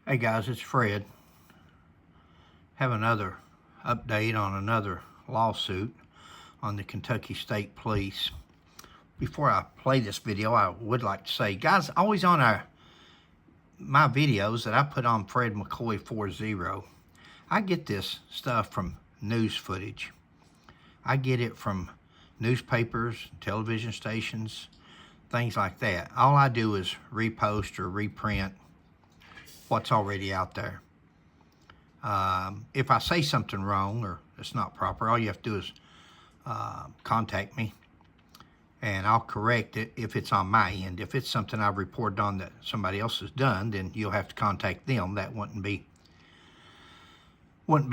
Hey guys, it's Fred. Have another update on another lawsuit on the Kentucky State Police. Before I play this video, I would like to say, guys, always on my videos that I put on Fred McCoy 40, I get this stuff from news footage. I get it from newspapers, television stations, things like that. All I do is repost or reprint what's already out there. If I say something wrong or it's not proper, all you have to do is contact me and I'll correct it if it's on my end. If it's something I've reported on that somebody else has done, then you'll have to contact them. That wouldn't be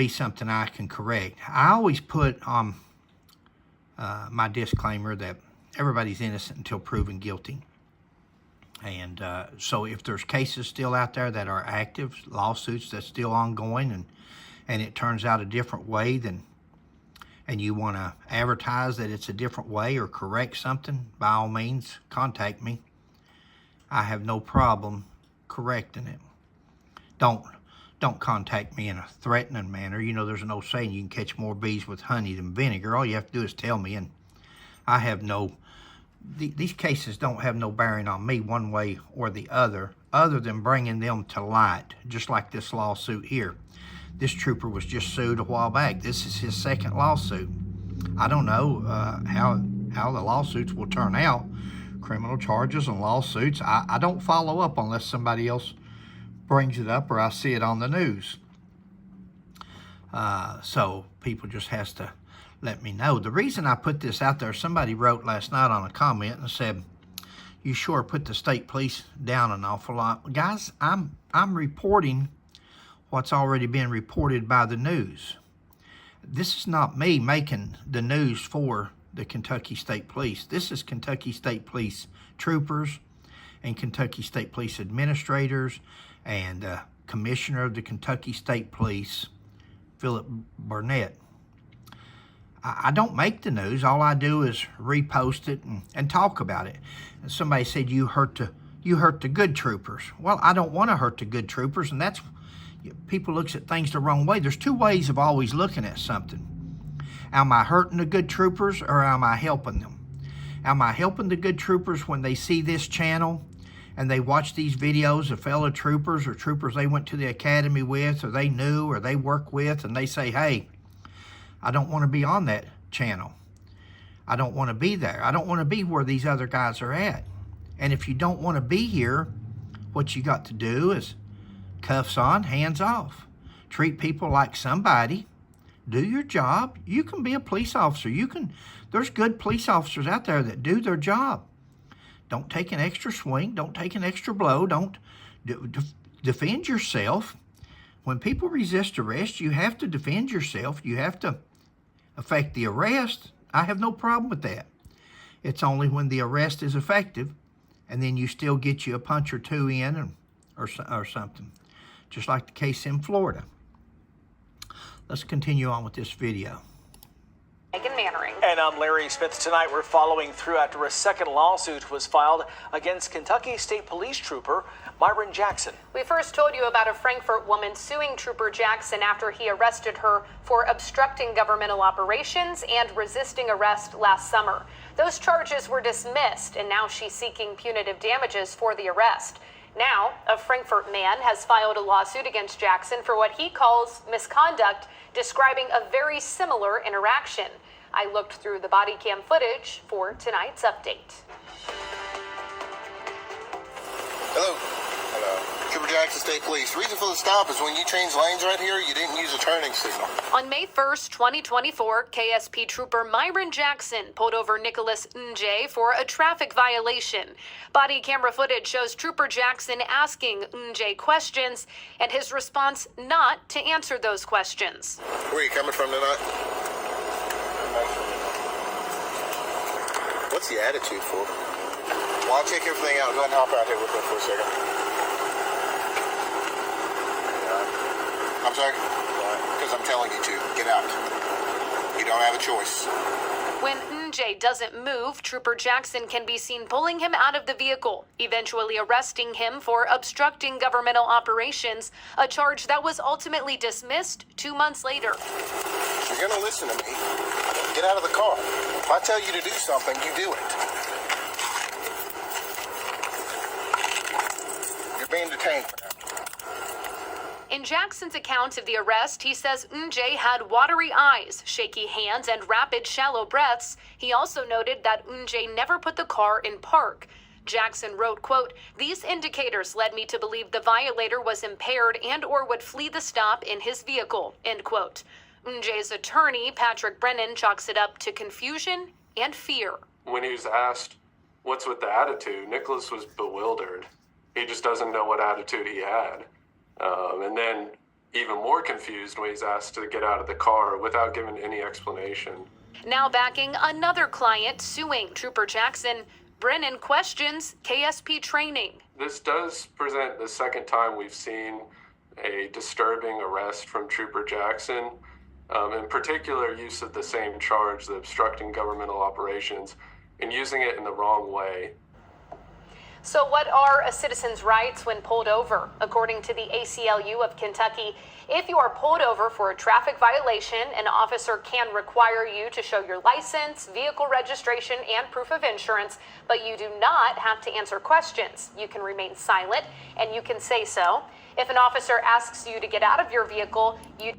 something I can correct. I always put on my disclaimer that everybody's innocent until proven guilty. And so if there's cases still out there that are active, lawsuits that's still ongoing, and it turns out a different way, and you want to advertise that it's a different way or correct something, by all means, contact me. I have no problem correcting it. Don't contact me in a threatening manner. You know, there's an old saying, you can catch more bees with honey than vinegar. All you have to do is tell me, and I have these cases don't have no bearing on me one way or the other than bringing them to light, just like this lawsuit here. This trooper was just sued a while back. This is his second lawsuit. I don't know how the lawsuits will turn out, criminal charges and lawsuits. I don't follow up unless somebody else brings it up or I see it on the news. So people just has to let me know. The reason I put this out there, somebody wrote last night on a comment and said, you sure put the state police down an awful lot. Guys, I'm reporting what's already been reported by the news. This is not me making the news for the Kentucky State Police. This is Kentucky State Police troopers and Kentucky State Police administrators and Commissioner of the Kentucky State Police, Philip Burnett. I don't make the news. All I do is repost it and talk about it. And somebody said, you hurt the good troopers. Well, I don't want to hurt the good troopers, and that's, people looks at things the wrong way. There's two ways of always looking at something. Am I hurting the good troopers or am I helping them? Am I helping the good troopers when they see this channel and they watch these videos of fellow troopers or troopers they went to the academy with or they knew or they work with, and they say, hey, I don't want to be on that channel. I don't want to be there. I don't want to be where these other guys are at. And if you don't want to be here, what you got to do is cuffs on, hands off. Treat people like somebody. Do your job. You can be a police officer. There's good police officers out there that do their job. Don't take an extra swing. Don't take an extra blow. Don't defend yourself. When people resist arrest, you have to defend yourself. You have to effect the arrest. I have no problem with that. It's only when the arrest is effective and then you still get you a punch or two in or something, just like the case in Florida. Let's continue on with this video. And I'm Larry Smith. Tonight we're following through after a second lawsuit was filed against Kentucky State Police Trooper Myron Jackson. We first told you about a Frankfort woman suing Trooper Jackson after he arrested her for obstructing governmental operations and resisting arrest last summer. Those charges were dismissed, and now she's seeking punitive damages for the arrest. Now, a Frankfort man has filed a lawsuit against Jackson for what he calls misconduct, describing a very similar interaction. I looked through the body cam footage for tonight's update. Hello. Hello. Trooper Jackson State Police. Reason for the stop is when you change lanes right here, you didn't use a turning signal. On May 1st, 2024, KSP Trooper Myron Jackson pulled over Nicholas Nj for a traffic violation. Body camera footage shows Trooper Jackson asking Nj questions and his response not to answer those questions. Where are you coming from tonight? What's the attitude for? Well, I'll check everything out. Go ahead and hop out here with me for a second. I'm sorry? Because I'm telling you to. Get out. You don't have a choice. When Unjay doesn't move, Trooper Jackson can be seen pulling him out of the vehicle, eventually arresting him for obstructing governmental operations, a charge that was ultimately dismissed 2 months later. If you're gonna listen to me, get out of the car. If I tell you to do something, you do it. You're being detained for now. In Jackson's account of the arrest, he says Unjay had watery eyes, shaky hands, and rapid, shallow breaths. He also noted that Unjay never put the car in park. Jackson wrote, quote, "These indicators led me to believe the violator was impaired and or would flee the stop in his vehicle," end quote. Unjay's attorney, Patrick Brennan, chalks it up to confusion and fear. When he was asked, "What's with the attitude?" Nicholas was bewildered. He just doesn't know what attitude he had. And then even more confused when he's asked to get out of the car without giving any explanation. Now backing another client suing Trooper Jackson, Brennan questions KSP training. This does present the second time we've seen a disturbing arrest from Trooper Jackson. In particular, use of the same charge, the obstructing governmental operations, and using it in the wrong way. So what are a citizen's rights when pulled over? According to the ACLU of Kentucky, if you are pulled over for a traffic violation, an officer can require you to show your license, vehicle registration, and proof of insurance, but you do not have to answer questions. You can remain silent, and you can say so. If an officer asks you to get out of your vehicle, you...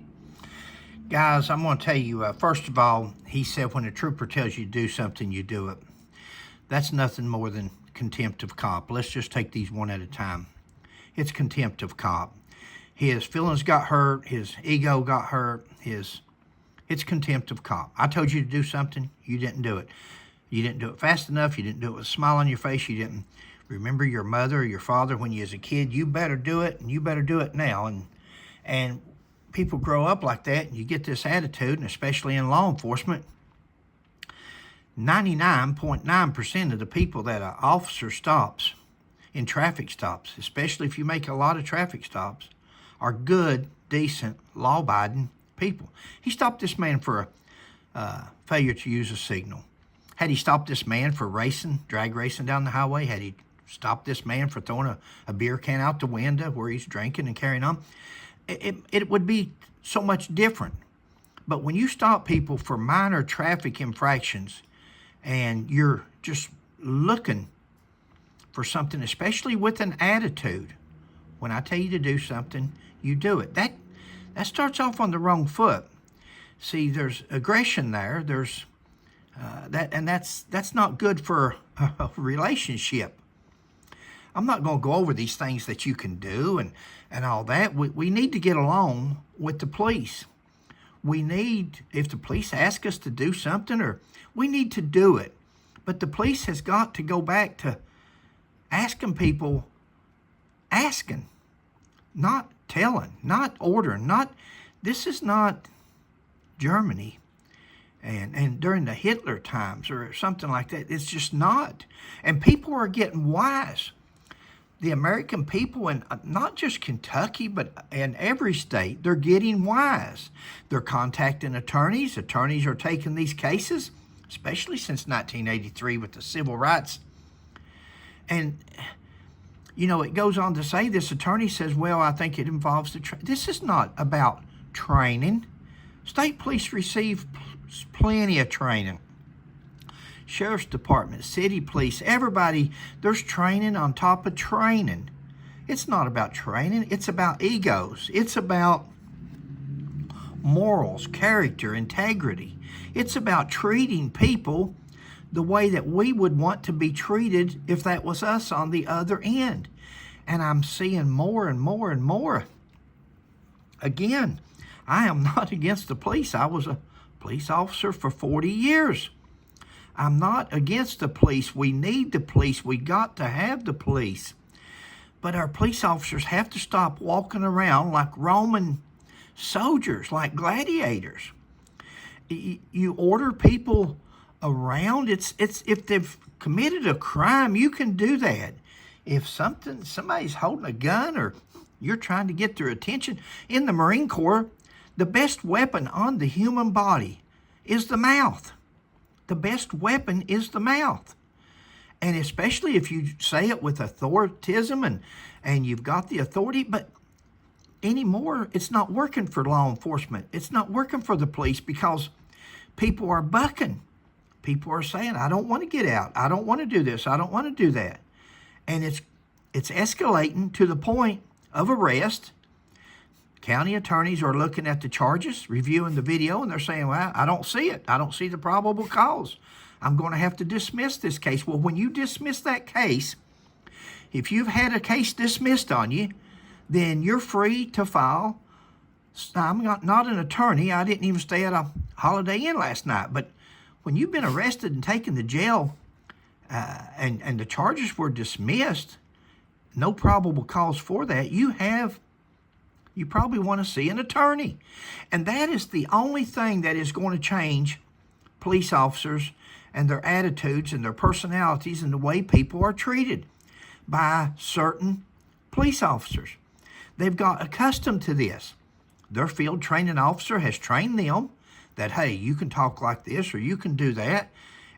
Guys, I'm going to tell you, first of all, he said when a trooper tells you to do something, you do it. That's nothing more than contempt of cop. Let's just take these one at a time. It's contempt of cop. His feelings got hurt. His ego got hurt. It's contempt of cop. I told you to do something. You didn't do it. You didn't do it fast enough. You didn't do it with a smile on your face. You didn't remember your mother or your father when you was a kid. You better do it, and you better do it now. And people grow up like that, and you get this attitude, and especially in law enforcement, 99.9% of the people that an officer stops in traffic stops, especially if you make a lot of traffic stops, are good, decent, law-abiding people. He stopped this man for a failure to use a signal. Had he stopped this man for drag racing down the highway? Had he stopped this man for throwing a beer can out the window where he's drinking and carrying on? It would be so much different. But when you stop people for minor traffic infractions, and you're just looking for something, especially with an attitude, when I tell you to do something, you do it. That starts off on the wrong foot. See, there's aggression there. There's that's not good for a relationship. I'm not going to go over these things that you can do and all that. We need to get along with the police. If the police ask us to do something, we need to do it. But the police has got to go back to asking people, not telling, not ordering, this is not Germany and during the Hitler times or something like that. It's just not. And people are getting wise. The American people, and not just Kentucky, but in every state, they're getting wise. They're contacting attorneys. Attorneys are taking these cases, especially since 1983 with the civil rights. And, it goes on to say, this attorney says, well, I think it involves this is not about training. State police receive plenty of training. Sheriff's Department, city police, everybody, there's training on top of training. It's not about training. It's about egos. It's about morals, character, integrity. It's about treating people the way that we would want to be treated if that was us on the other end. And I'm seeing more and more and more. Again, I am not against the police. I was a police officer for 40 years. I'm not against the police. We need the police. We got to have the police. But our police officers have to stop walking around like Roman soldiers, like gladiators. You order people around. It's if they've committed a crime, you can do that. If somebody's holding a gun or you're trying to get their attention, in the Marine Corps, the best weapon on the human body is the mouth. the best weapon is the mouth. And especially if you say it with authoritism and you've got the authority, but anymore, it's not working for law enforcement. It's not working for the police because people are bucking. People are saying, I don't want to get out. I don't want to do this. I don't want to do that. And it's escalating to the point of arrest. County attorneys are looking at the charges, reviewing the video, and they're saying, well, I don't see it. I don't see the probable cause. I'm going to have to dismiss this case. Well, when you dismiss that case, if you've had a case dismissed on you, then you're free to file. I'm not an attorney. I didn't even stay at a Holiday Inn last night. But when you've been arrested and taken to jail and the charges were dismissed, no probable cause for that, you probably want to see an attorney. And that is the only thing that is going to change police officers and their attitudes and their personalities and the way people are treated by certain police officers. They've got accustomed to this. Their field training officer has trained them that, hey, you can talk like this or you can do that.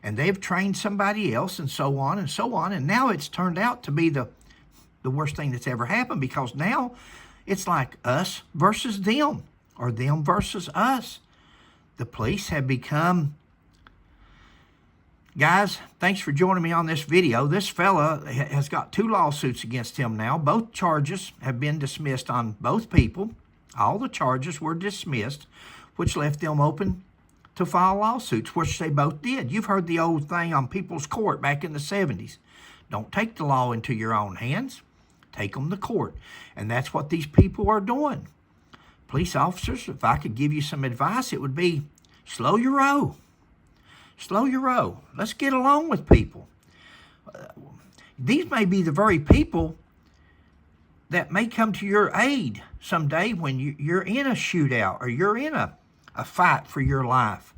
And they've trained somebody else and so on and so on. And now it's turned out to be the worst thing that's ever happened, because now it's like us versus them or them versus us. The police have become... Guys, thanks for joining me on this video. This fella has got 2 lawsuits against him now. Both charges have been dismissed on both people. All the charges were dismissed, which left them open to file lawsuits, which they both did. You've heard the old thing on People's Court back in the 70s. Don't take the law into your own hands. Take them to court. And that's what these people are doing. Police officers, if I could give you some advice, it would be slow your roll. Slow your roll. Let's get along with people. These may be the very people that may come to your aid someday when you're in a shootout or you're in a fight for your life.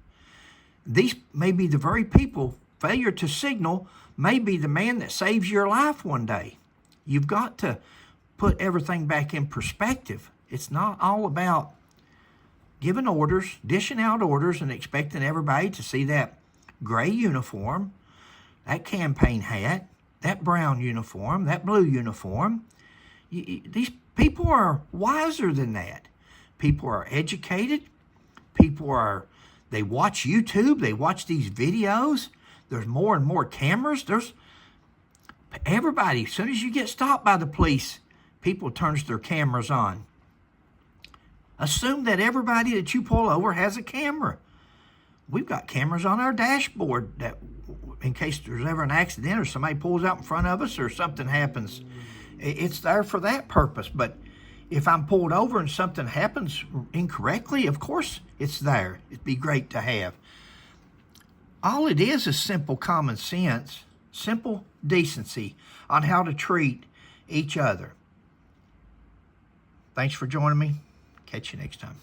These may be the very people. Failure to signal may be the man that saves your life one day. You've got to put everything back in perspective. It's not all about giving orders, dishing out orders, and expecting everybody to see that gray uniform, that campaign hat, that brown uniform, that blue uniform. These people are wiser than that. People are educated. They watch YouTube. They watch these videos. There's more and more cameras. Everybody, as soon as you get stopped by the police, people turns their cameras on. Assume that everybody that you pull over has a camera. We've got cameras on our dashboard that, in case there's ever an accident or somebody pulls out in front of us or something happens, it's there for that purpose. But if I'm pulled over and something happens incorrectly, of course it's there. It'd be great to have. All it is simple common sense, simple decency on how to treat each other. Thanks for joining me. Catch you next time.